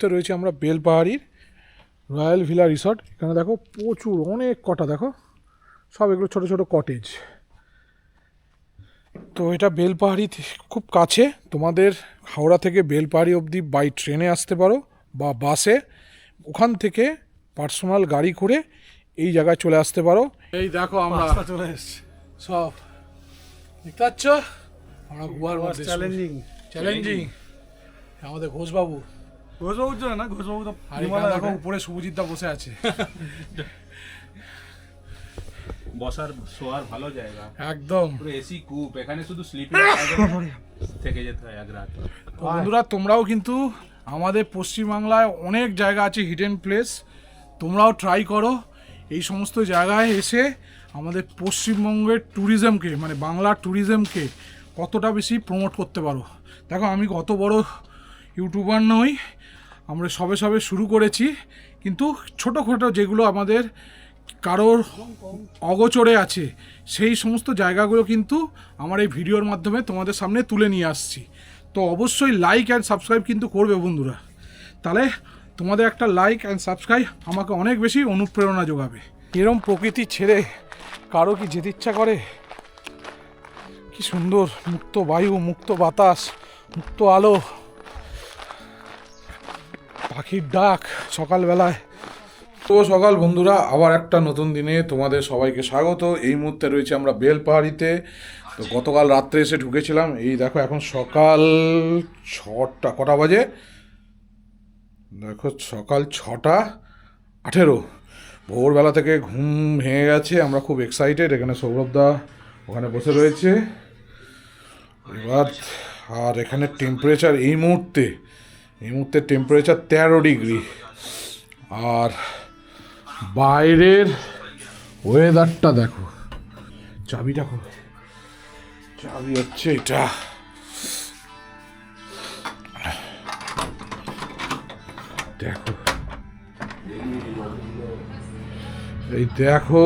তো রয়েছে আমরা বেলপাহাড়ির রয়্যাল ভিলা রিসর্ট। এখানে দেখো প্রচুর অনেক কটা, দেখো সব এগুলো ছোট ছোট কটেজ। তো এটা বেলপাহাড়ি খুব কাছে, তোমাদের হাওড়া থেকে বেলপাহাড়ি অবধি বাই ট্রেনে আসতে পারো বা বাসে, ওখান থেকে পার্সোনাল গাড়ি করে এই জায়গায় চলে আসতে পারো। এই দেখো আমরা চলে এসেছি, সব দেখতে পাচ্ছ আমরা গুহার মধ্যে। চ্যালেঞ্জিং আমাদের ঘোষবাবু জন্য না, ঘোষবাবু তো দেখো উপরে শুভজিৎদা বসে আছে। বসার শোয়ার ভালো জায়গা, একদম পুরো এসি কূপ। এখানে শুধু স্লিপিং থেকে যেতে হয় এক রাত। তো বন্ধুরা তোমরাও কিন্তু আমাদের পশ্চিমবাংলায় অনেক জায়গা আছে হিডেন প্লেস, তোমরাও ট্রাই করো এই সমস্ত জায়গায় এসে আমাদের পশ্চিমবঙ্গের ট্যুরিজমকে, মানে বাংলার ট্যুরিজমকে কতটা বেশি প্রমোট করতে পারো। দেখো আমি কত বড় ইউটিউবার নই, আমরা সবে সবে শুরু করেছি, কিন্তু ছোটোখাটো যেগুলো আমাদের কারোর অগোচরে আছে সেই সমস্ত জায়গাগুলো কিন্তু আমার এই ভিডিওর মাধ্যমে তোমাদের সামনে তুলে নিয়ে আসছি। তো অবশ্যই লাইক অ্যান্ড সাবস্ক্রাইব কিন্তু করবে বন্ধুরা, তাহলে তোমাদের একটা লাইক অ্যান্ড সাবস্ক্রাইব আমাকে অনেক বেশি অনুপ্রেরণা যোগাবে। এরম প্রকৃতি ছেড়ে কারো কি যেতে ইচ্ছা করে? কি সুন্দর মুক্ত বায়ু, মুক্ত বাতাস, মুক্ত আলো, পাখির ডাক সকালবেলায়। তো সকাল বন্ধুরা, আবার একটা নতুন দিনে তোমাদের সবাইকে স্বাগত। এই মুহূর্তে রয়েছে আমরা বেলপাহাড়িতে। তো গতকাল রাত্রে এসে ঢুকেছিলাম, এই দেখো এখন সকাল 6টা, কটা বাজে দেখো, সকাল 6:18। ভোরবেলা থেকে ঘুম ভেঙে গেছে, আমরা খুব এক্সাইটেড। এখানে সৌরভদা ওখানে বসে রয়েছে এবার। আর এখানে টেম্পারেচার এই মুহূর্তে টেম্পারেচার 13 ডিগ্রি। আর বাইরের ওয়েদারটা দেখো। চাবিটা খুব, চাবি হচ্ছে এটা। দেখো এই দেখো,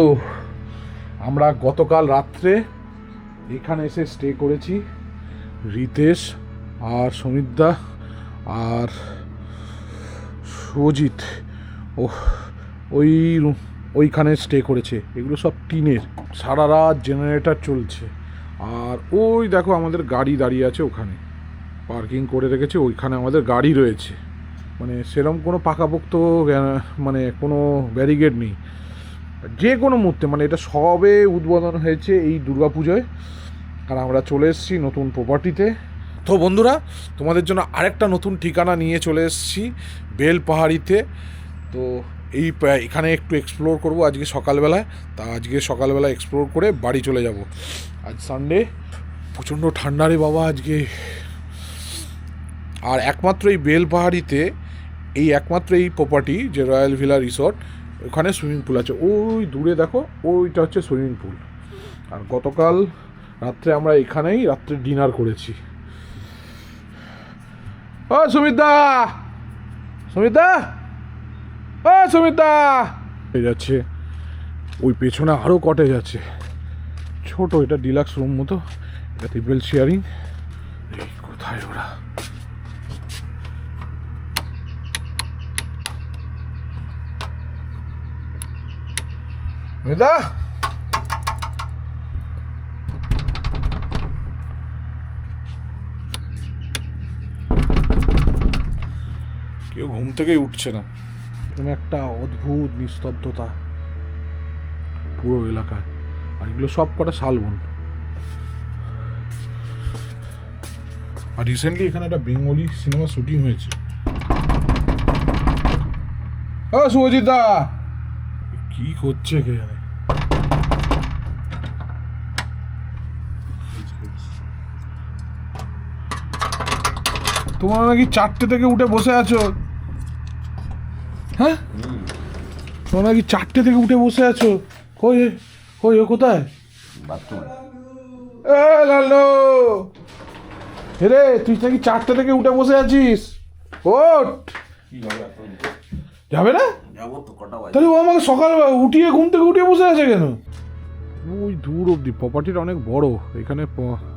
আমরা গতকাল রাত্রে এখানে এসে স্টে করেছি। রিতেশ আর সমিতদা আর সুজিত ওইখানে স্টে করেছে। এগুলো সব টিনের, সারা রাত জেনারেটর চলছে। আর ওই দেখো আমাদের গাড়ি দাঁড়িয়ে আছে, ওখানে পার্কিং করে রেখেছে, ওইখানে আমাদের গাড়ি রয়েছে। মানে সেরকম কোনো পাকাপোক্ত মানে কোনো ব্যারিকেড নেই, যে কোনো মুহূর্তে, মানে এটা সবে উদ্বোধন হয়েছে এই দুর্গাপুজোয়। আর আমরা চলে এসেছি নতুন প্রপার্টিতে। তো বন্ধুরা তোমাদের জন্য আরেকটা নতুন ঠিকানা নিয়ে চলে এসেছি বেলপাহাড়িতে। তো এখানে একটু এক্সপ্লোর করব আজকে সকালবেলায়। তা আজকে সকালবেলা এক্সপ্লোর করে বাড়ি চলে যাব। আজ সানডে, প্রচণ্ড ঠান্ডা রে বাবা আজকে। আর একমাত্র এই বেলপাহাড়িতে একমাত্র এই প্রপার্টি যে রয়্যাল ভিলা রিসর্ট, ওখানে সুইমিং পুল আছে। ওই দূরে দেখো, ওইটা হচ্ছে সুইমিং পুল। আর গতকাল রাত্রে আমরা এখানেই রাত্রে ডিনার করেছি। ও সুমিতদা, সুমিতদা, ও সুমিতদা যাচ্ছে। ওই পেছনে আরও কটেজ আছে ছোট, এটা ডিলাক্স রুম মতো, এটা ট্রিপল শেয়ারিং। এই কোথায় ওরা? সুমিতদা, কেউ ঘুম থেকেই উঠছে না। এখানে একটা অদ্ভুত নিস্তব্ধতা পুরো এলাকায়। আর এগুলো সব কটা শালবন। আর রিসেন্টলি এখানে একটা বেঙ্গলি সিনেমা শুটিং হয়েছে। ও শুভজিৎ দা, কি করছে কে জানে? তোমরা নাকি 4টে থেকে উঠে বসে আছো? হ্যাঁ, তোমরা নাকি 4টে থেকে উঠে বসে আছো? কই কই ও কোথায়? এ লালো, রে তুই নাকি 4টে থেকে উঠে বসে আছিস? ওঠ, যাবে না? তাহলে ও আমাকে সকাল উঠিয়ে ঘুম থেকে উঠিয়ে বসে আছে কেন? ওই দূর অবধি প্রপার্টিটা অনেক বড়, এখানে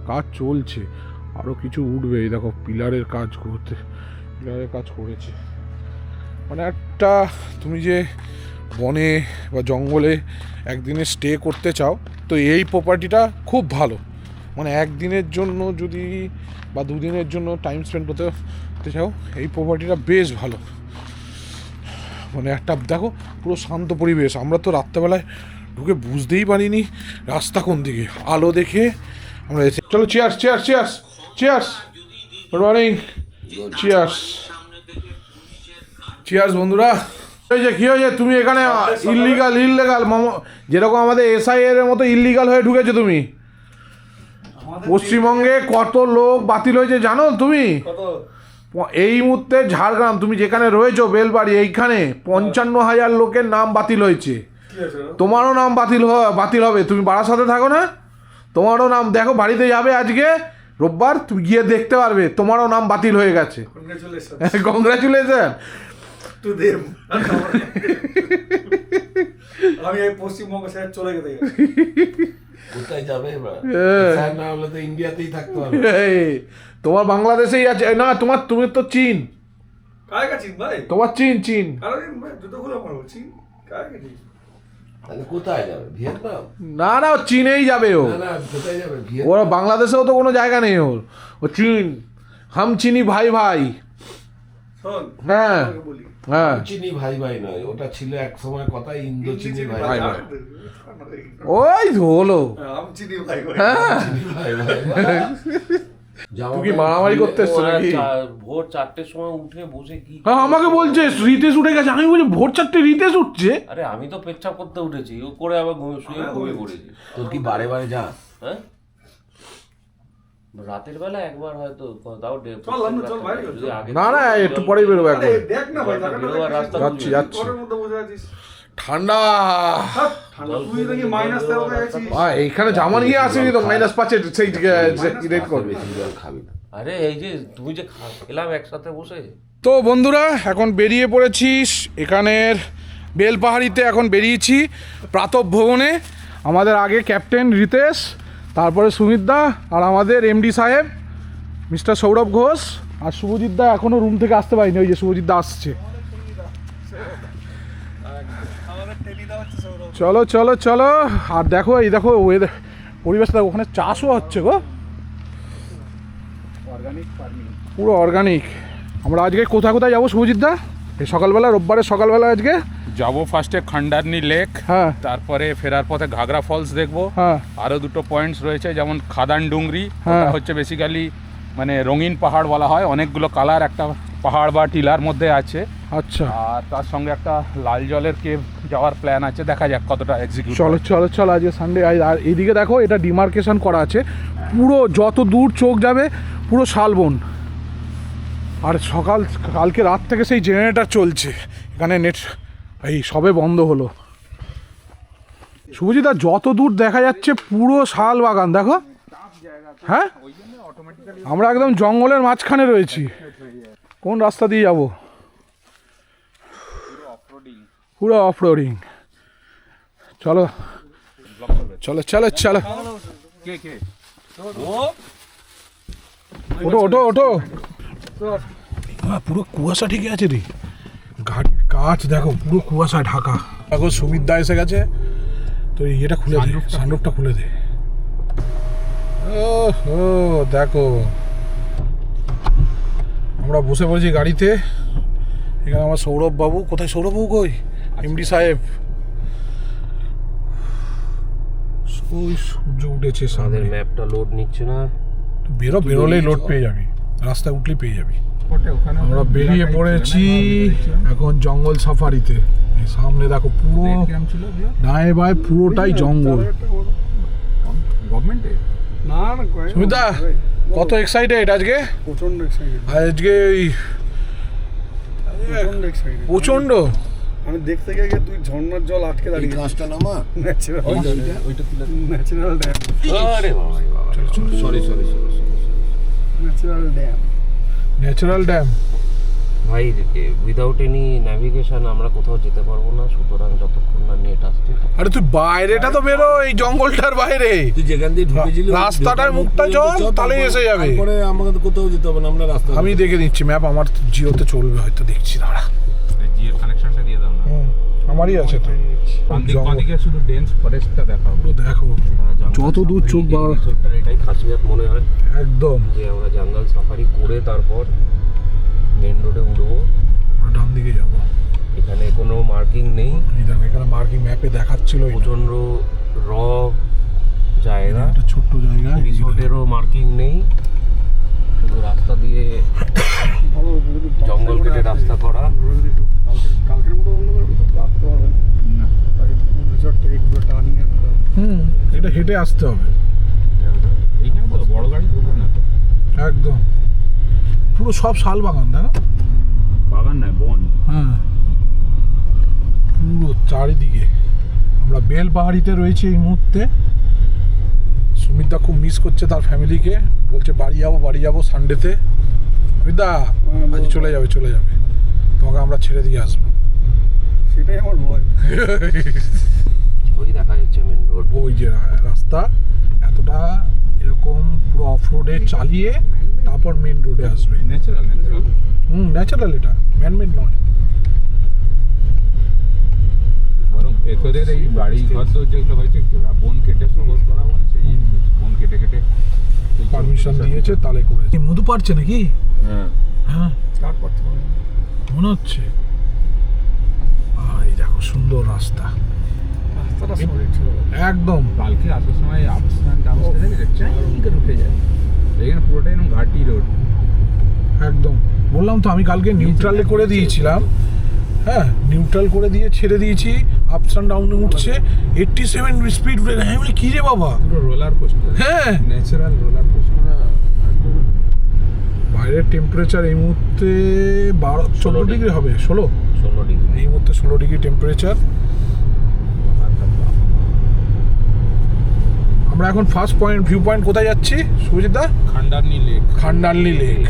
কাজ চলছে, আরও কিছু উঠবে। এই দেখো পিলারের কাজ করেছে। মানে একটা তুমি যে বনে বা জঙ্গলে একদিনে স্টে করতে চাও তো এই প্রপার্টিটা খুব ভালো। মানে একদিনের জন্য যদি বা দুদিনের জন্য টাইম স্পেন্ড করতে চাও এই প্রপার্টিটা বেশ ভালো। মানে একটা দেখো পুরো শান্ত পরিবেশ। আমরা তো রাত্রেবেলায় ঢুকে বুঝতেই পারিনি রাস্তা কোন দিকে, আলো দেখে আমরা এসে চলো cheers cheers cheers cheers good morning cheers cheers বন্ধুরা। এই যে কী হয়েছে তুমি এখানে ইললিগাল যেরকম আমাদের এসআই এর মতো ইললিগাল হয়ে ঢুকেছো তুমি। পশ্চিমবঙ্গে কত লোক বাতিল হয়েছে জানো তুমি? এই মুহূর্তে ঝাড়গ্রাম তুমি যেখানে রয়েছো বেলবাড়ি এইখানে 55,000 লোকের নাম বাতিল হয়েছে। তোমারও নাম বাতিল হবে। তুমি বারাসাতে থাকো না? তোমারও নাম দেখো, বাড়িতে যাবে আজকে রোববার, তুমি গিয়ে দেখতে পারবে তোমারও নাম বাতিল হয়ে গেছে। Congratulation to them. আমি এই পশ্চিমবঙ্গ ছেড়ে চলে গেতে কোথায় যাবে এবার? না হলে তো ইন্ডিয়াতেই থাকতে হবে। তোমার বাংলাদেশেই আছে না? তুমি তো চীন। কার কাছে ভাই? তোমার চীন কারণ জুতো খুলে মারবো চীন কার কাছে? তাহলে কোথায় যাবে? ভিয়েতনাম? না ও চীনেই যাবে। ও না কোথায় যাবে? ওর বাংলাদেশেও তো কোনো জায়গা নেই ওর। ও চীন। হাম চিনি ভাই ভাই। শোন হ্যাঁ বলি হ্যাঁ চিনি ভাই ভাই নয়, ওটা ছিল এক সময় কথা ইন্দো চিনি ভাই ভাই ভাই। ভাই। ওই হলো আমি চিনি ভাই ভাই। হ্যাঁ চিনি ভাই ভাই। তুই কি মারামারি করতে এসছো নাকি? ভোর 4টের সময় উঠে বসে কি হ্যাঁ আমাকে বলছে রিতেশ উঠে গেছে। আমি বলছি ভোর 4টে রিতেশ উঠছে? আরে আমি তো পেচ্ছাপ করতে উঠেছি, ও করে আবার ঘুমিয়ে পড়েছি। তোর কি বারে বারে যা? হ্যাঁ রাতের বেলা একবার হয়তো তাও চল ভাই, যদি আগে না একটু পরেই বেরোবো একবার। দেখ না ভাই বেরোবার রাস্তা যাচ্ছি ঘরের মধ্যে বসে আছিস। ঠান্ডা। ঠান্ডা তুই নাকি মাইনাস 13 আছিস। এইখানে জামা নিয়ে আসেনি তো -5 সেই রেট করবে। বেশি জল খাবি না। আরে এই যে তুমি যে খেলাম একসাথে বসে। তো বন্ধুরা এখন বেরিয়ে পড়েছিস এখানের বেলপাহাড়িতে। এখন বেরিয়েছি প্রাতঃ ভ্রমণে। আমাদের আগে ক্যাপ্টেন রিতেশ, তারপরে সুমিতদা আর আমাদের এমডি সাহেব মিস্টার সৌরভ ঘোষ আর শুভজিৎ দা এখনও রুম থেকে আসতে পারিনি। ওই যে শুভজিৎ দা আসছে। চলো চলো চলো। আর দেখো এই দেখো ওয়েদার পরিবেশটা, ওখানে চাষও হচ্ছে গো, পুরো অর্গানিক। আমরা আজকে কোথায় যাবো শুভজিৎ দা? এই সকালবেলা, রোববারের সকালবেলা আজকে যাবো ফার্স্টে খান্ডারনি লেক, হ্যাঁ তারপরে ফেরার পথে ঘাগরা ফলস দেখবো। হ্যাঁ আরো দুটো পয়েন্টস রয়েছে যেমন খাদান ডুংরি, হ্যাঁ। ওটা হচ্ছে বেসিক্যালি মানে রঙিন পাহাড় বলা হয়, অনেকগুলো কালার একটা পাহাড় বা টিলার মধ্যে আছে। আচ্ছা আর তার সঙ্গে একটা লাল জলের কেভ যাওয়ার প্ল্যান আছে, দেখা যাক কতটা এক্সিকিউট। চলো চলো চলো আজকে সানডে। আর এইদিকে দেখো এটা ডিমার্কেশন করা আছে, পুরো যত দূর চোখ যাবে পুরো শালবন। আর কালকে রাত থেকে সেই জেনারেটর চলছে এখানে, নেট এই সবে বন্ধ হলো। শুভজিৎ যত দূর দেখা যাচ্ছে পুরো শাল বাগান দেখো। হ্যাঁ আমরা একদম জঙ্গলের মাঝখানে রয়েছি। কোন রাস্তা দিয়ে যাব? পুরো অফ রোডিং। চলো চলো চলো চলো ওটো ওটো ওটো। পুরো কুয়াশা ঠিকই আছে রে, গাড়ির কাঁচ দেখো পুরো কুয়াশা ঢাকা। দেখো সুমিতদা এসে গেছে, তো এটা খুলে দে, সানরুফটা খুলে দে। ও দেখো আমরা বসে পড়েছি গাড়িতে। এখানে আমার সৌরভ বাবু, কোথায় সৌরভ বাবু? কই এমডি সাহেব। ওই সূর্য উঠেছে সামনে। ম্যাপটা লোড নিচ্ছে না। বেরোলেই লোড পেয়ে যাবি, রাস্তায় উঠলেই পেয়ে যাবি। আমরা বেরিয়ে পড়েছি এখন জঙ্গল সাফারিতে। এই সামনে দেখো পুরো ডায়ে বায়ে পুরোটাই জঙ্গল। না না সুমিতা কত এক্সাইটেড আজকে? প্রচন্ড এক্সাইটেড, আজকে প্রচন্ড এক্সাইটেড, প্রচন্ড। আমি দেখতে গিয়ে তুই ঝর্ণার জল আটকে দাঁড়িয়ে কাজটা নামা। ন্যাচারাল ড্যাম, আরে বাবা sorry natural dam. Natural dam. ভাই উইদাউট এনি ন্যাভিগেশন আমরা কোথাও যেতে পারবো না, সুতরাং যতক্ষণ না নেট আসছে। আরে তুই বাইরেটা তো বেরো, এই জঙ্গলটার বাইরে। তুই যেখান দিয়ে ঢুকেছিলি রাস্তাটার মুখটা চল, তাহলেই এসে যাবে। পরে আমাকে তো কোথাও যেতে হবে না, আমরা রাস্তা আমি দেখে নিচ্ছি ম্যাপ, আমার জিওতে চলবে হয়তো, দেখছি দাঁড়া। আমারই আছে তো বাঁদিকে শুধু ডেন্স ফরেস্টটা দেখাও। পুরো দেখো যত দূর চোখ এটাই খাসিয়াত মনে হয় একদম। যে আমরা জঙ্গল সাফারি করে তারপর মেন রোডে উঠবো। আমরা ডান দিকে যাবো। এখানে কোনো মার্কিং নেই, এই দেখো এখানে মার্কিং ম্যাপে দেখাচ্ছিল প্রচন্ড র জায়গা, একটা ছোট্ট জায়গা। রিসোর্টেরও মার্কিং নেই, শুধু রাস্তা দিয়ে জঙ্গল কেটে রাস্তা করা। কালকের মতো অন্য আসতে হবে না, তাকে রিসর্ট থেকে একটু টার্নিং আনতে হবে। এটা হেঁটে আসতে হবে এইখানে তো বড় গাড়ি ঢুকবে না তো। একদম। পুরো সব শাল বাগান দেখো। বাগান নয়, বন। হ্যাঁ পুরো চারিদিকে। আমরা বেল পাহাড়িতে রয়েছি এই মুহূর্তে। সুমিতদা খুব মিস করছে তার ফ্যামিলিকে, বলছে বাড়ি যাবো সানডেতে। সুমিতদা আজ চলে যাবে তোমাকে আমরা ছেড়ে দিয়ে আসবো। সেটাই আমার ভয়। ওই দেখা যাচ্ছে মেন রোড। ওই যে রাস্তা এতটা এরকম পুরো অফ রোডে চালিয়ে তারপর মেন রোডে আসবে। ন্যাচারাল ন্যাচারাল, এটা ম্যানমেড নয়। বরং ভেতরের এই বাড়ি ঘর তো যেগুলো হয়েছে বন কেটে শহর করা, মানে সেই বন কেটে পারমিশন দিয়েছে তাহলে করেছে। মধু পারছে নাকি? হ্যাঁ স্টার্ট করতে হবে মনে হচ্ছে। এই দেখো সুন্দর রাস্তা রাস্তাটা সলিড ছিল। একদম। কালকে আসার সময় আপস্থান টাউসটা দেখে চাইনিকে উঠে যায়। এখানে পুরোটাই এরকম ঘাটি রোড একদম বললাম তো, আমি কালকে নিউট্রালে করে দিয়েছিলাম। হ্যাঁ নিউট্রাল করে দিয়ে ছেড়ে দিয়েছি, আপস অ্যান্ড ডাউনে উঠছে 87 স্পিড ব্রেক। আমি বলি কী রে বাবা। পুরো রোলার কোস্টার, হ্যাঁ ন্যাচারাল রোলার কোস্টার। বাইরের টেম্পারেচার এই মুহূর্তে 14 ডিগ্রি হবে, 16 ডিগ্রি এই মুহূর্তে 16 ডিগ্রি টেম্পারেচার। আমরা এখন ফার্স্ট ভিউ পয়েন্ট কোথায় যাচ্ছি সুজিতদা? খান্ডারনি লেক।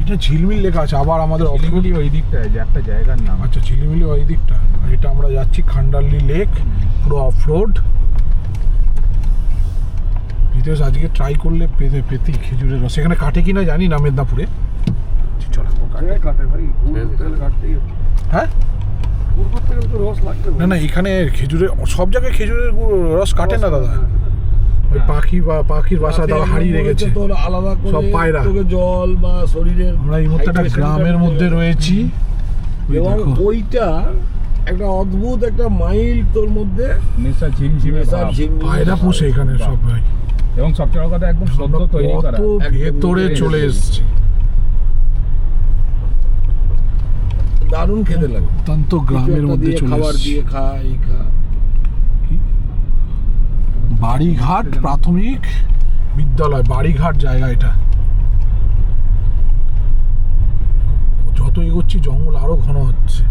এটা ঝিলমিল লেখা আছে আবার আমাদের ঝিলিমিলি ওই দিকটায় যে একটা জায়গার নাম। আচ্ছা ঝিলিমিলি ওই দিকটা। আর এটা আমরা যাচ্ছি খান্ডারনি লেক, পুরো অফ রোড। রিতেশ আজকে ট্রাই করলে পেতি খেজুরের রস। এখানে কাটে কিনা জানি না মেদিনীপুরে। চলো কাটে ভাই, গুড় করতে গেলে কাটতেই হবে। হ্যাঁ গুড় করতে গেলে তো রস লাগবে। না এখানে খেজুরের সব জায়গায় খেজুরের রস কাটে না দাদা। ওই পাখির বাসা তারা হারিয়ে রেখেছে তোর আলাদা করে সব পায়রা। তোকে জল বা শরীরের আমরা এই মুহূর্তে একটা গ্রামের মধ্যে রয়েছি। ওই এবং দেখো। ওইটা একটা অদ্ভুত একটা মাইল তোর মধ্যে নেশা ঝিমঝিমে ভাব। পায়রা পোষে এখানে সবাই। এবং সবচেয়ে বড় কথা একদম সদ্য তৈরি করা। কত ভেতরে চলে এসেছে। দারুণ খেতে লাগে। অত্যন্ত গ্রামের মধ্যে চলে খাবার এসেছে। দিয়ে খাই বাড়িঘাট প্রাথমিক বিদ্যালয়, বাড়িঘাট জায়গা এটা। যত এগোচ্ছি জঙ্গল আরো ঘন হচ্ছে।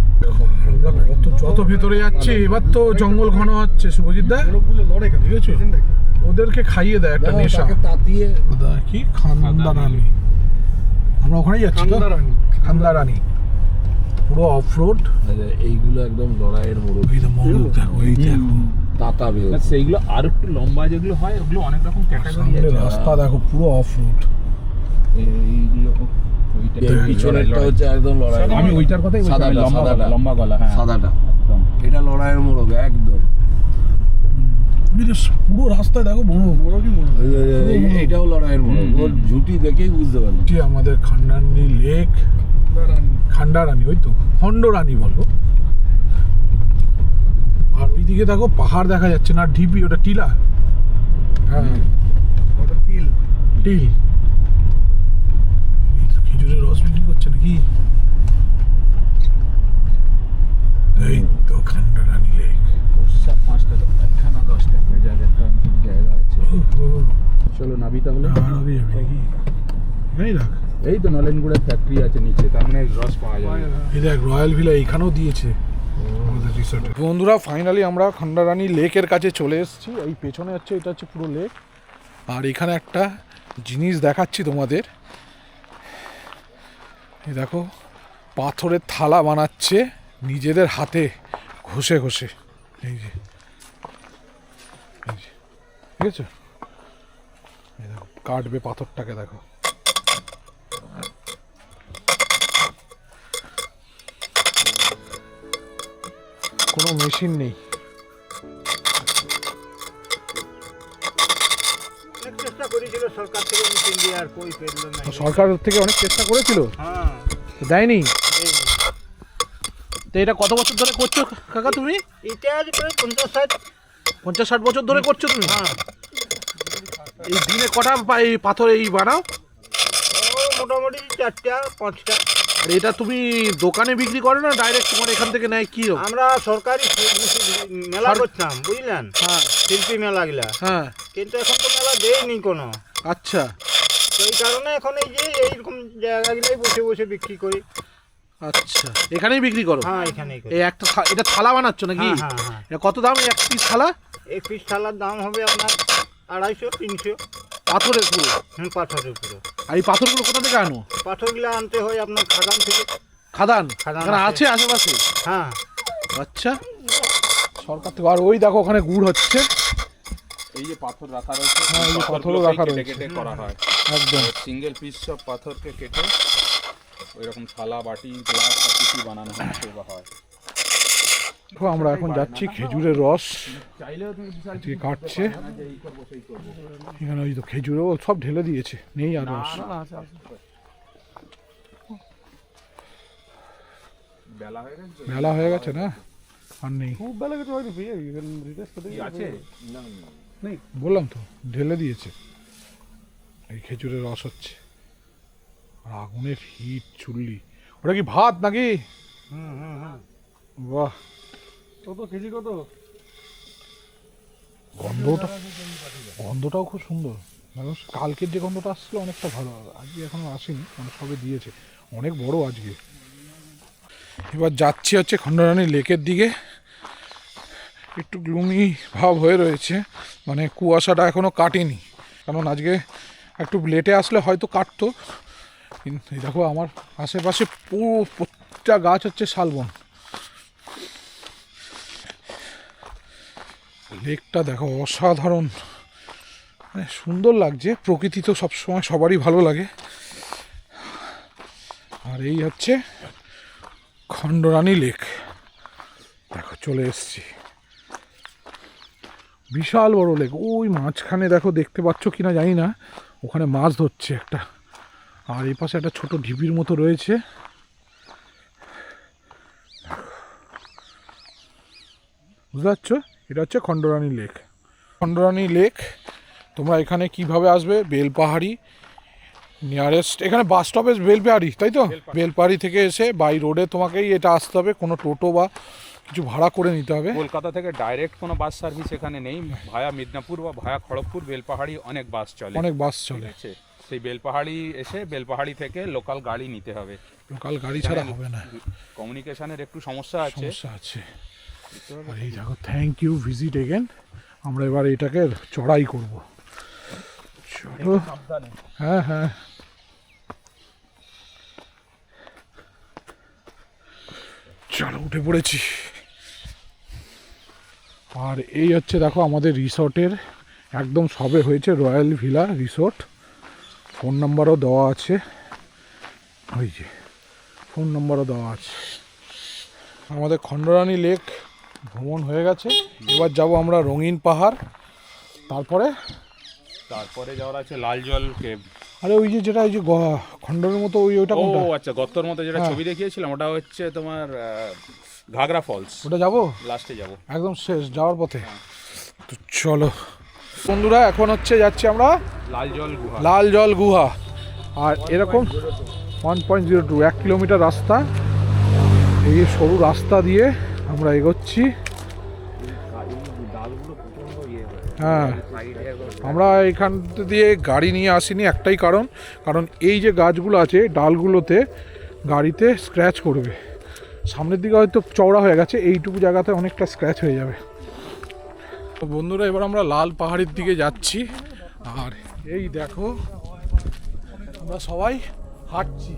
আমরা যত ভেতরে যাচ্ছি এবার তো জঙ্গল ঘন হচ্ছে। শুভজিৎ দা লোকগুলো লড়ে কেন? ঠিক আছে, ওদেরকে খাইয়ে দেয় একটা নেশা। তাতিয়ে কি খান্দারানি, আমরা ওখানে যাচ্ছি তো। খান্দারানি পুরো অফ রোড। এইগুলো একদম লড়াইয়ের মোড়ক। এই দেখো দেখো এই দেখো তাতা বের সেইগুলো আর একটু লম্বা যেগুলো হয় ওগুলো অনেক রকম ক্যাটাগরি সামনে আছে। রাস্তা দেখো পুরো অফ রোড। এইগুলো ওইটা পিছনেরটা হচ্ছে একদম লড়াই। আমি ওইটার কথাই বলছি, সাদাটা, লম্বা গলা, সাদাটা। লম্বা গলা। হ্যাঁ সাদাটা একদম। এটা লড়াইয়ের মোড়ক একদম। এই যে পুরো রাস্তা দেখো বড়। বড় কি মনে হয়? এইটাও লড়াইয়ের মোড়ক। ওর ঝুঁটি দেখেই বুঝতে পারবি। এটি আমাদের খান্ডারনি লেক। খান্ডারানি ওই তো খন্ডরানি বলো। আর ওইদিকে দেখো পাহাড় দেখা যাচ্ছে না, ঢিপি ওটা টিলা। হ্যাঁ ওটা তিল। টিল। এই তো খেজুরের রস বিক্রি করছে নাকি? এই তো খান্ডারানি লেক। 5টা তো এখানে 10টা জায়গা আছে। চলো নাবি তাহলে। আগে যাবে নাকি? এখানেই রাখ। এই তো নলেনগুড়ের ফ্যাক্টরি আছে নিচে, তার মানে রস পাওয়া যাবে। এই দেখ রয়্যাল ভিলা এইখানেও দিয়েছে আমাদের রিসর্টে। বন্ধুরা ফাইনালি আমরা খান্ডারানি লেকের কাছে চলে এসেছি। এই পেছনে হচ্ছে এটা হচ্ছে পুরো লেক। আর এখানে একটা জিনিস দেখাচ্ছি তোমাদের। এই দেখো পাথরের থালা বানাচ্ছে নিজেদের হাতে ঘষে ঘষে। এই যে ঠিক আছে, এই দেখো কাটবে পাথরটাকে দেখো। কোনো মেশিন নেই। অনেক চেষ্টা করেছিল সরকার থেকে মেশিন দিয়ে, আর কই পেলো না। সরকার থেকে অনেক চেষ্টা করেছিল, হ্যাঁ, তো দেয়নি। তো এটা কত বছর ধরে করছো কাকা তুমি? এটা আজ প্রায় 50-60। 50-60 বছর ধরে করছো তুমি? হ্যাঁ, এই দিনে কটা এই পাথর এই বানাও? ও মোটামুটি 4টা-5টা। আর এটা তুমি দোকানে বিক্রি করো না ডাইরেক্ট তোমার এখান থেকে নেয় কি? আমরা সরকারি মেলা করতাম, বুঝলেন, হ্যাঁ শিল্পী মেলাগুলা, হ্যাঁ, কিন্তু এখন তো মেলা দেয়নি কোনো। আচ্ছা সেই কারণে এখন এই যে এইরকম জায়গাগুলাই বসে বসে বিক্রি করি। আচ্ছা, এখানেই বিক্রি করো? হ্যাঁ, এখানেই করি। এই একটা এটা থালা বানাচ্ছ নাকি? হ্যাঁ, হ্যাঁ, হ্যাঁ। এটা কত দাম এক পিস থালা? এক পিস থালার দাম হবে আপনার 250-300। পাথরের পুরো? পাথরের উপরে। আর এই পাথরগুলো কোথা থেকে আনো? পাথরগুলো আনতে হয় আপনার খাদান থেকে। খাদান? খাদান এখানে আছে। আছে আশেপাশে? হ্যাঁ, আচ্ছা, সরকার থেকে। আর ওই দেখো ওখানে গুড় হচ্ছে। এই যে পাথর রাখা রয়েছে, হ্যাঁ, এই যে পাথরও পাথরগুলোকেই রাখা কেটে রয়েছে। কেটে করা হয় একদম। সিঙ্গেল পিস সব পাথরকে কেটে ওইরকম থালা বাটি গ্লাস সব কিছু বানানো হয়, সেবা হয়। দেখো আমরা এখন যাচ্ছি খেজুরের রস চাইলেও তুমি বিশাল আজকে কাটছে। যে এই করবো সেই করবো। এখানে ওই তো খেজুরও সব ঢেলে দিয়েছে, নেই আর রস। বেলা হয়ে গেছে, মেলা হয়ে গেছে না, আর নেই। খুব বেলা কিছু হয়নি। কি আছে? বললাম তো ঢেলে দিয়েছে। এই খেজুরের রস হচ্ছে, আর আগুনের হিট চুল্লি। ওটা কি ভাত নাকি? বাহ, কত কেজি কত? গন্ধটাও খুব সুন্দর। মানুষ কালকের যে গন্ধটা আসছিল অনেকটা ভালো, আজকে এখনো আসেনি, মানে সবে দিয়েছে। অনেক বড় আজকে। এবার যাচ্ছি হচ্ছে খণ্ডরানী লেকের দিকে। একটু গ্লুমি ভাব হয়ে রয়েছে, মানে কুয়াশাটা এখনো কাটেনি, কারণ আজকে একটু লেটে আসলে হয়তো কাটতো। কিন্তু এই দেখো আমার আশেপাশে পুরো প্রত্যেকটা গাছ হচ্ছে শালবন। লেকটা দেখো অসাধারণ, মানে সুন্দর লাগছে। প্রকৃতি তো সবসময় সবারই ভালো লাগে। আর এই হচ্ছে খণ্ডরানী লেক। দেখো চলে এসছি, বিশাল বড় লেক। ওই মাঝখানে দেখো, দেখতে পাচ্ছ কিনা জানি না, ওখানে মাছ ধরছে একটা। আর এই পাশে একটা ছোট ঢিপির মতো রয়েছে। বুঝতে পারছো, এটা হচ্ছে খণ্ডরানী লেক। খণ্ডরানী লেক তোমরা এখানে কিভাবে আসবে? বেলপাহাড়ি নিয়ারেস্ট, এখানে বাস স্টপেজ বেলপাহাড়ি, তাই তো? বেলপাহাড়ি থেকে এসে বাই রোডে তোমাকেই এটা আসতে হবে, কোনো টোটো বা কিছু ভাড়া করে নিতে হবে। কলকাতা থেকে ডাইরেক্ট কোনো বাস সার্ভিস এখানে নেই। ভায়া মিদনাপুর বা ভায়া খড়গপুর, বেলপাহাড়ি অনেক বাস চলে। অনেক বাস চলে। ঠিক আছে, সেই বেলপাহাড়ি এসে বেলপাহাড়ি থেকে লোকাল গাড়ি নিতে হবে। লোকাল গাড়ি ছাড়া হবে না, কমিউনিকেশনের একটু সমস্যা আছে। সমস্যা আছে। আর এই দেখো, থ্যাংক ইউ ভিজিট এগেন। আমরা এবার এটাকে চড়াই করব। চলো, হ্যাঁ হ্যাঁ, চলো উঠে পড়েছি। আর এই হচ্ছে দেখো আমাদের রিসর্টের একদম সবে হয়েছে রয়্যাল ভিলা রিসর্ট। ফোন নাম্বারও দেওয়া আছে, ওই যে ফোন নাম্বারও দেওয়া আছে। আমাদের খণ্ডরানী লেক ভ্রমণ হয়ে গেছে। এবার যাব আমরা রঙিন পাহাড়, তারপরে যাওয়ার আছে লাল জল কেভ। আরে ওই যে যেটা ওই যে খণ্ডরের মতো ওইটা ও কোনটা? আচ্ছা, গর্তর মতো যেটা হ্যাঁ। ছবি দেখিয়েছিলাম, ওটা হচ্ছে তোমার ঘাগরা ফলস। ওটা যাবো, লাস্টে যাব। একদম শেষ যাওয়ার পথে। তো চলো বন্ধুরা, এখন হচ্ছে যাচ্ছি আমরা লাল জল গুহা। লাল জল গুহা। আর এরকম 1.02 1 কিলোমিটার রাস্তা, এই সরু রাস্তা দিয়ে আমরা এগোচ্ছি। হ্যাঁ, আমরা এখান দিয়ে গাড়ি নিয়ে আসিনি একটাই কারণ এই যে গাছগুলো আছে ডালগুলোতে গাড়িতে স্ক্র্যাচ করবে। সামনের দিকে হয়তো চওড়া হয়ে গেছে, এইটুকু জায়গাতে অনেকটা স্ক্র্যাচ হয়ে যাবে। তো বন্ধুরা, এবার আমরা লাল পাহাড়ের দিকে যাচ্ছি। আর এই দেখো আমরা সবাই হাঁটছি।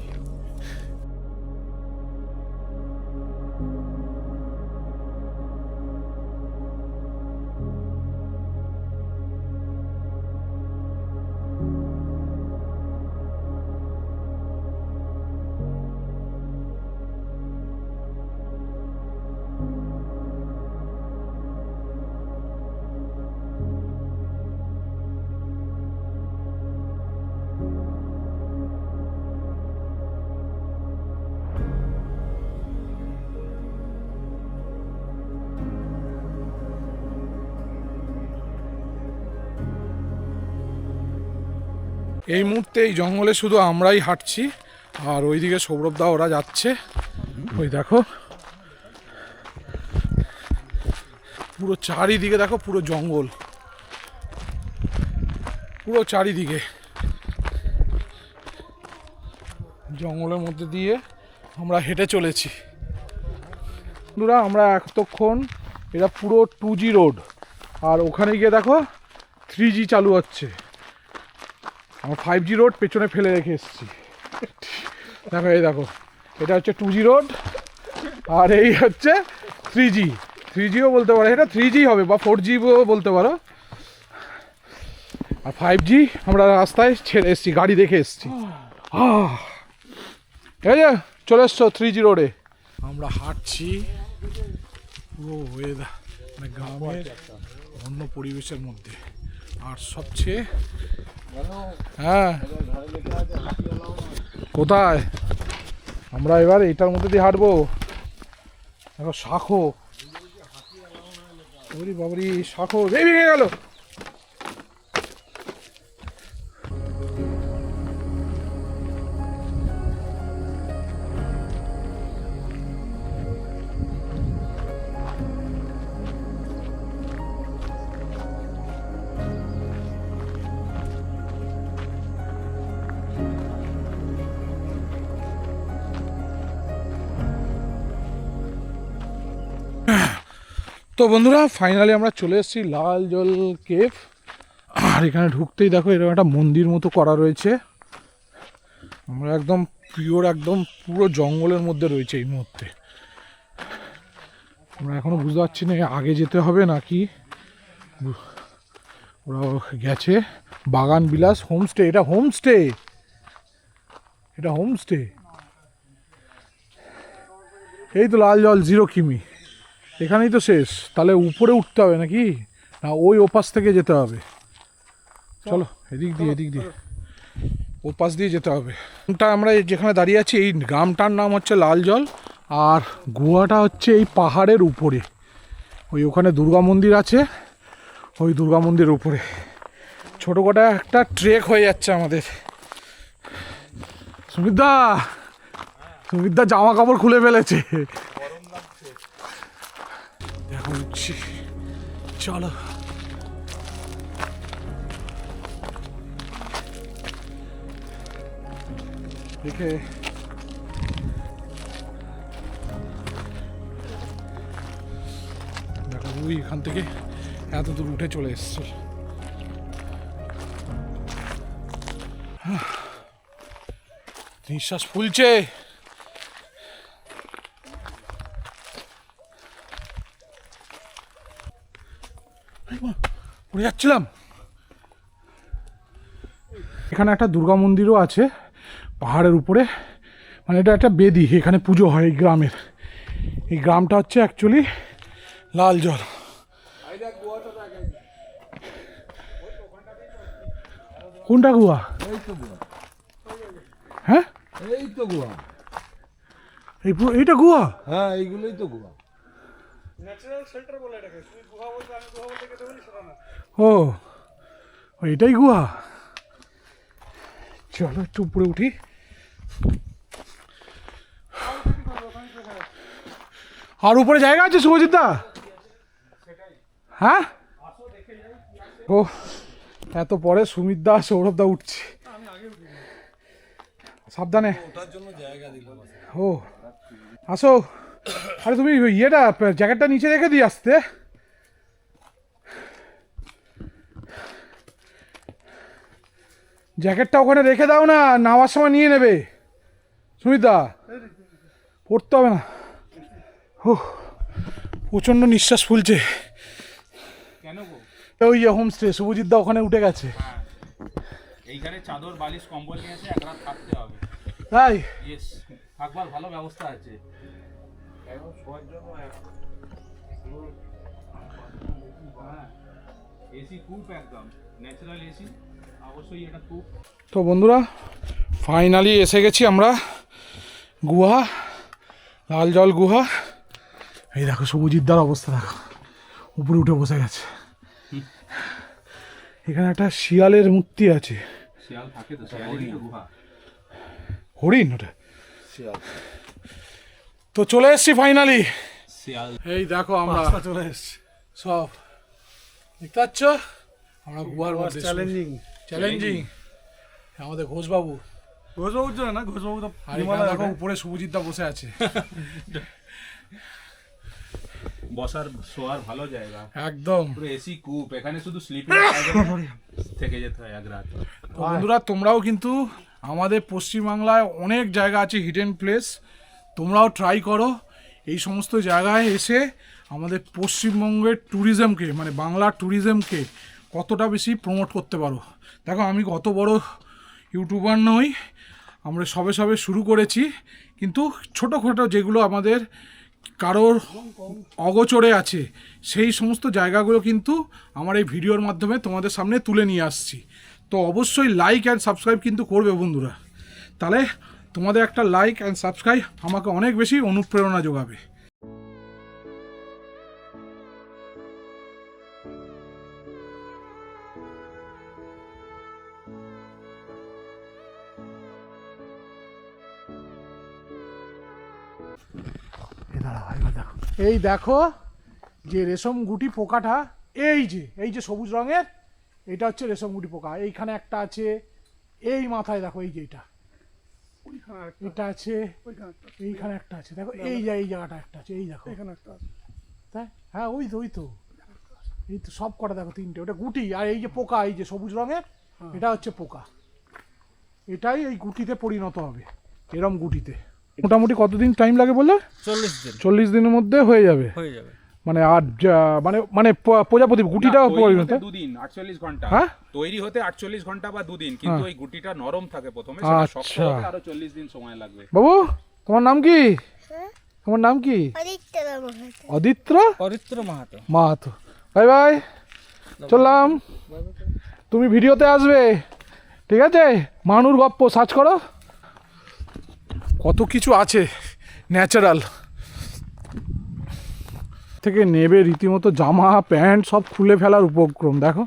এই মুহূর্তে এই জঙ্গলে শুধু আমরাই হাঁটছি, আর ওইদিকে সৌরভদা ওরা যাচ্ছে। ওই দেখো পুরো চারিদিকে, দেখো পুরো জঙ্গল, পুরো চারিদিকে জঙ্গলের মধ্যে দিয়ে আমরা হেঁটে চলেছি। বন্ধুরা আমরা এতক্ষণ, এটা পুরো 2G রোড, আর ওখানে গিয়ে দেখো 3G চালু হচ্ছে। আমরা 5G রোড পেছনে ফেলে রেখে এসেছি। দেখো এই দেখো, এটা হচ্ছে 2G রোড, আর এই হচ্ছে 3Gও বলতে পারো, এটা 3G হবে বা 4Gও বলতে পারো। আর 5G আমরা রাস্তায় ছেড়ে এসেছি, গাড়ি দেখে এসেছি। এই যে চলে এসছো 3G রোডে। আমরা হাঁটছি পুরো ওয়েদার, মানে গ্রামের অন্য পরিবেশের মধ্যে। আর সবচেয়ে হ্যাঁ, কোথায় আমরা এবার এটার মধ্যে দিয়ে হাঁটবো। দেখো শাখো, ওরে বাবরি শাখো ভেঙে গেল। তো বন্ধুরা ফাইনালি আমরা চলে এসেছি লাল জল কেভ। আর এখানে ঢুকতেই দেখো এরকম একটা মন্দির মতো করা রয়েছে। আমরা একদম পিওর, একদম পুরো জঙ্গলের মধ্যে রয়েছে এই মুহূর্তে। আমরা এখনো বুঝতে পারছি না আগে যেতে হবে নাকি। ওরা গেছে বাগান বিলাস হোমস্টে, এটা হোমস্টে, এটা হোমস্টে। এই তো লাল জল 0 কিমি, এখানেই তো শেষ। তাহলে উপরে উঠতে হবে নাকি, না ওই ওপাশ থেকে যেতে হবে? চলো এদিক দিয়ে ওপাশ দিয়ে যেতে হবে। আমরা যেখানে দাঁড়িয়ে আছি এই গ্রামটার নাম হচ্ছে লাল জল, আর গুহাটা হচ্ছে এই পাহাড়ের উপরে। ওখানে দুর্গা মন্দির আছে, ওই দুর্গা মন্দিরের উপরে ছোটোখাটো একটা ট্রেক হয়ে যাচ্ছে আমাদের। সুমিতদা জামা কাপড় খুলে ফেলেছে, দেখো উঠছি। চলো দেখে দেখো ওই এখান থেকে এত দূর উঠে চলে এসছে। নিঃশ্বাস ফুলছে। পড়ে যাচ্ছিলাম। এখানে একটা দুর্গা মন্দিরও আছে পাহাড়ের উপরে, মানে এটা একটা বেদি, এখানে পুজো হয় এই গ্রামের। এই গ্রামটা হচ্ছে অ্যাকচুয়ালি লাল জল। কোনটা গুহা? হ্যাঁ এই তো গুহা, এইটা গুহা? হ্যাঁ এইগুলোই তো গুহা। ন্যাচারাল শেল্টার বলে এটাকে। তুমি গুহা বলতে, আমি গুহা বলতে কেটে বলি সেটা না। ও এটাই গুহা। চলো একটু উপরে উঠি। আর উপরে জায়গা আছে শুভজিৎ দা? হ্যাঁ ও এত পরে সুমিত দা সৌরভ দা উঠছে, সাবধানে। ও আসো। আরে তুমি ইয়েটা জ্যাকেটটা নিচে রেখে দিয়ে আসতে। জ্যাকেটটা ওখানে রেখে দাও না, নামার সময় নিয়ে নেবে। সুমিতা পড়তে হবে না। ও প্রচণ্ড নিঃশ্বাস ফুলছে। ওই যে হোমস্টে শুভজিৎ দা ওখানে উঠে গেছে। এইখানে চাদর বালিশ কম্বল নিয়ে এসে এক রাত থাকতে হবে। তাই ইয়েস, থাকবার ভালো ব্যবস্থা আছে। এসি কূপ, একদম ন্যাচারাল এসি, অবশ্যই এটা কূপ। তো বন্ধুরা ফাইনালি এসে গেছি আমরা গুহা, লাল জল গুহা। এই দেখো শুভজিৎদার অবস্থা দেখো, উপরে উঠে বসে গেছে। এখানে একটা শিয়ালের মূর্তি আছে, শিয়াল থাকে তো, শিয়ালেরই তো গুহা। হরিণ ওটা। তো চলে এসছি ফাইনালি। শিয়াল এই দেখো আমরা চলে এসছি সব, দেখতে পাচ্ছ আমরা গুহার মধ্যে। চ্যালেঞ্জিং আমাদের ঘোষবাবু ঘোষবাবুর না, ঘোষবাবু তো আর এখানে দেখো উপরে শুভজিৎদা বসে আছে। বসার শোয়ার ভালো জায়গা, একদম পুরো এসি কূপ। এখানে শুধু স্লিপিং থেকে যেতে হয় এক রাত। তো বন্ধুরা তোমরাও কিন্তু আমাদের পশ্চিমবাংলায় অনেক জায়গা আছে হিডেন প্লেস, তোমরাও ট্রাই করো এই সমস্ত জায়গায় এসে আমাদের পশ্চিমবঙ্গের ট্যুরিজমকে মানে বাংলার ট্যুরিজমকে কতটা বেশি প্রমোট করতে পারো। দেখো আমি কত বড় ইউটিউবার নই, আমরা সবে সবে শুরু করেছি, কিন্তু ছোটোখাটো যেগুলো আমাদের কারোর অগোচরে আছে সেই সমস্ত জায়গাগুলো কিন্তু আমার এই ভিডিওর মাধ্যমে তোমাদের সামনে তুলে নিয়ে আসছি। তো অবশ্যই লাইক অ্যান্ড সাবস্ক্রাইব কিন্তু করবে বন্ধুরা, তাহলে তোমাদের একটা লাইক অ্যান্ড সাবস্ক্রাইব আমাকে অনেক বেশি অনুপ্রেরণা যোগাবে। এই দেখো যে রেশম গুটি পোকাটা, এই যে সবুজ রঙের, এটা হচ্ছে রেশম গুটি পোকা। এইখানে একটা আছে, এই মাথায় দেখো, এই যে এটা আছে, এইখানে একটা আছে, দেখো এই জায়গাটা একটা আছে, এই দেখো এখানে একটা আছে, তাই হ্যাঁ ওই তো এই তো সব কটা দেখো, তিনটে, ওটা গুটি। আর এই যে পোকা, এই যে সবুজ রঙের, এটা হচ্ছে পোকা। এটাই এই গুটিতে পরিণত হবে, এরম গুটিতে। মোটামুটি কতদিন টাইম লাগে বললে? 40 দিনের মধ্যে হয়ে যাবে। মানে আর মানে মানে প্রজাপতি গুটিটাও পরিণত 2 দিন 48 ঘন্টা, হ্যাঁ তৈরি হতে 48 ঘন্টা বা 2 দিন, কিন্তু ওই গুটিটা নরম থাকে প্রথমে, সেটা শক্ত হতে আরো 40 দিন সময় লাগবে। বাবু তোমার নাম কি? তোমার নাম কি? অদিত্র মাহাতো। বাই বাই, চললাম। তুমি ভিডিওতে আসবে, ঠিক আছে? মানুর গপ্প সার্চ করো, কত কিছু আছে ন্যাচারাল থেকে নেবে, রীতিমতো জামা প্যান্ট সব খুলে ফেলার উপক্রম। দেখো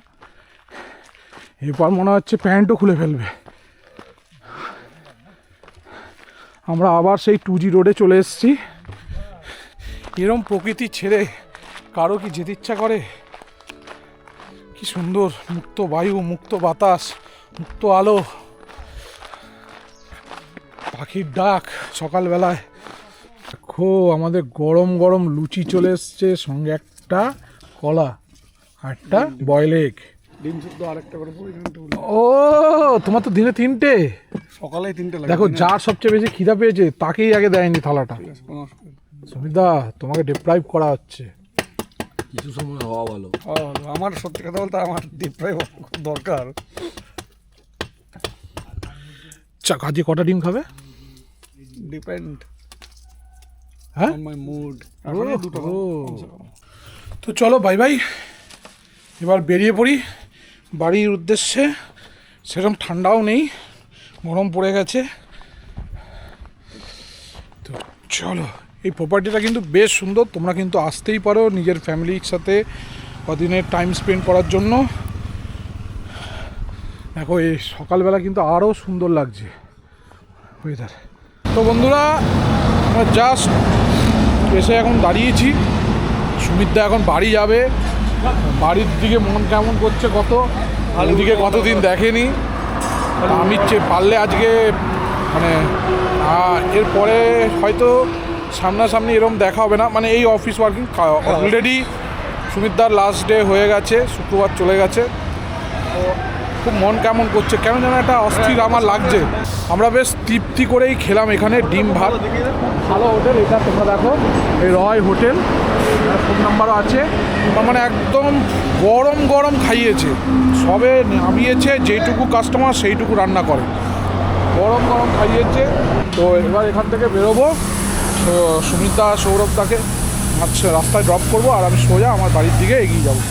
এরপর মনে হচ্ছে প্যান্টও খুলে ফেলবে। আমরা আবার সেই 2G রোডে চলে এসেছি। এরম প্রকৃতি ছেড়ে কারো কি যেতে ইচ্ছা করে? কি সুন্দর মুক্ত বায়ু, মুক্ত বাতাস, মুক্ত আলো, পাখির ডাক সকালবেলায়। দেখো আমাদের গরম গরম লুচি চলে এসছে, সঙ্গে একটা কলা আর একটা বয়েল এগ, ডিম শুদ্ধ আরেকটা করে। ও তোমার তো দিনে 3টে, সকালে 3টে লাগে। দেখো যার সবচেয়ে বেশি খিদা পেয়েছে তাকেই আগে দেয়নি থালাটা। সুমিতা তোমাকে ডিপ্রাইভ করা হচ্ছে। কিছু সময় হওয়া ভালো। আমার সত্যি কথা বলতে আমার ডিপ্রাইভ দরকার। কাজে কটা ডিম খাবে? ডিপেন্ড হ্যাঁ অন মাই মুড। তো চলো বাই বাই, এবার বেরিয়ে পড়ি বাড়ির উদ্দেশ্যে। সেরকম ঠান্ডাও নেই, গরম পড়ে গেছে। তো চলো, এই প্রপার্টিটা কিন্তু বেশ সুন্দর, তোমরা কিন্তু আসতেই পারো নিজের ফ্যামিলির সাথে কদিনের টাইম স্পেন্ড করার জন্য। দেখো এই সকালবেলা কিন্তু আরও সুন্দর লাগছে ওয়েদার। তো বন্ধুরা আমরা জাস্ট এসে এখন দাঁড়িয়েছি, সুমিতদা এখন বাড়ি যাবে। বাড়ির দিকে মন কেমন করছে কত, ওদিকে কতদিন দেখেনি। আমি পারলে আজকে মানে এরপরে হয়তো সামনাসামনি এরকম দেখা হবে না, মানে এই অফিস ওয়ার্কিং অলরেডি সুমিতদার লাস্ট ডে হয়ে গেছে, শুক্রবার চলে গেছে। তো খুব মন কেমন করছে, কেমন যেন একটা অস্থির আমার লাগছে। আমরা বেশ তৃপ্তি করেই খেলাম এখানে ডিম ভাত। ভালো হোটেল এটা, তোমরা দেখো এই রয় হোটেল, ফোন নাম্বারও আছে। মানে একদম গরম গরম খাইয়েছে, সবে নামিয়েছে, যেইটুকু কাস্টমার সেইটুকু রান্না করে, গরম গরম খাইয়েছে। তো এবার এখান থেকে বেরোবো, তো সুমিতা সৌরভদাকে রাস্তায় ড্রপ করবো, আর আমি সোজা আমার বাড়ির দিকে এগিয়ে যাবো।